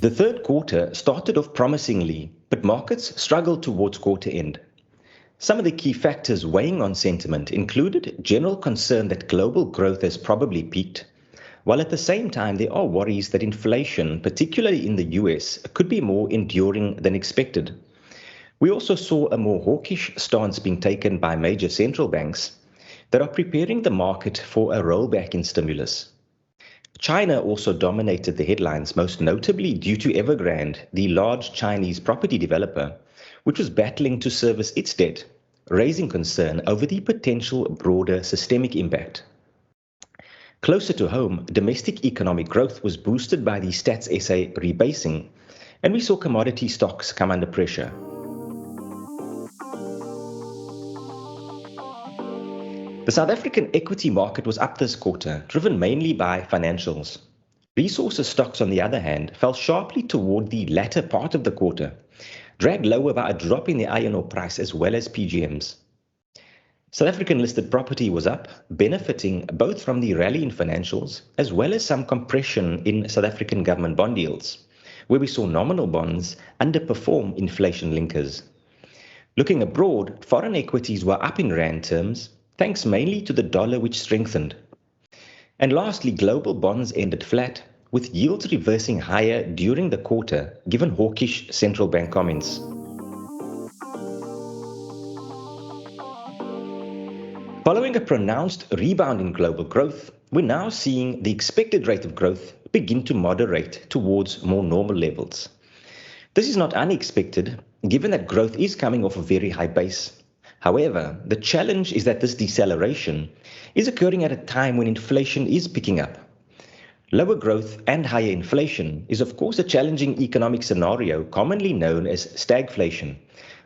The third quarter started off promisingly, but markets struggled towards quarter end. Some of the key factors weighing on sentiment included general concern that global growth has probably peaked, while at the same time there are worries that inflation, particularly in the US, could be more enduring than expected. We also saw a more hawkish stance being taken by major central banks that are preparing the market for a rollback in stimulus. China also dominated the headlines, most notably due to Evergrande, the large Chinese property developer, which was battling to service its debt, raising concern over the potential broader systemic impact. Closer to home, domestic economic growth was boosted by the Stats SA rebasing, and we saw commodity stocks come under pressure. The South African equity market was up this quarter, driven mainly by financials. Resources stocks, on the other hand, fell sharply toward the latter part of the quarter, dragged lower by a drop in the iron ore price as well as PGMs. South African listed property was up, benefiting both from the rally in financials as well as some compression in South African government bond yields, where we saw nominal bonds underperform inflation linkers. Looking abroad, foreign equities were up in rand terms, thanks mainly to the dollar, which strengthened. And lastly, global bonds ended flat, with yields reversing higher during the quarter, given hawkish central bank comments. Following a pronounced rebound in global growth, we're now seeing the expected rate of growth begin to moderate towards more normal levels. This is not unexpected, given that growth is coming off a very high base. However, the challenge is that this deceleration is occurring at a time when inflation is picking up. Lower growth and higher inflation is of course a challenging economic scenario commonly known as stagflation,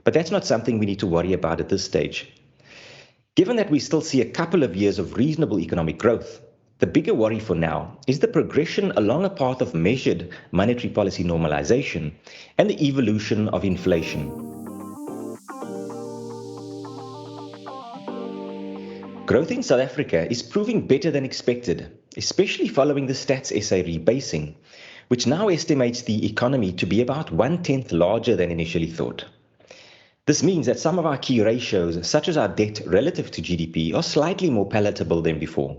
but that's not something we need to worry about at this stage. Given that we still see a couple of years of reasonable economic growth, the bigger worry for now is the progression along a path of measured monetary policy normalization and the evolution of inflation. Growth in South Africa is proving better than expected, especially following the Stats SA rebasing, which now estimates the economy to be about 1/10 larger than initially thought. This means that some of our key ratios, such as our debt relative to GDP, are slightly more palatable than before.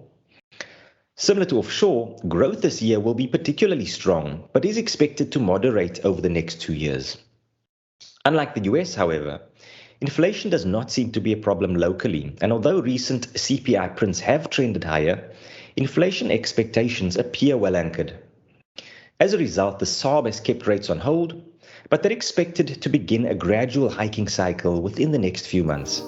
Similar to offshore, growth this year will be particularly strong, but is expected to moderate over the next 2 years. Unlike the US, however, inflation does not seem to be a problem locally, and although recent CPI prints have trended higher, inflation expectations appear well anchored. As a result, the SARB has kept rates on hold, but they're expected to begin a gradual hiking cycle within the next few months.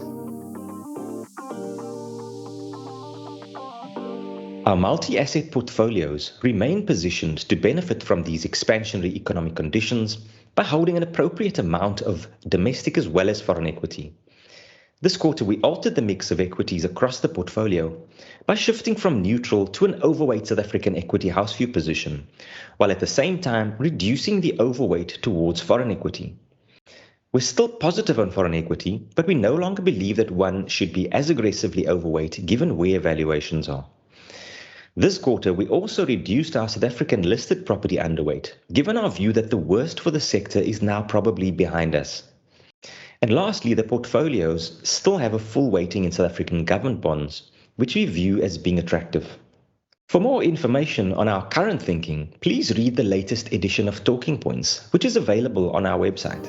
Our multi-asset portfolios remain positioned to benefit from these expansionary economic conditions by holding an appropriate amount of domestic as well as foreign equity. This quarter, we altered the mix of equities across the portfolio by shifting from neutral to an overweight South African equity house view position, while at the same time reducing the overweight towards foreign equity. We're still positive on foreign equity, but we no longer believe that one should be as aggressively overweight given where valuations are. This quarter, we also reduced our South African listed property underweight, given our view that the worst for the sector is now probably behind us. And lastly, the portfolios still have a full weighting in South African government bonds, which we view as being attractive. For more information on our current thinking, please read the latest edition of Talking Points, which is available on our website.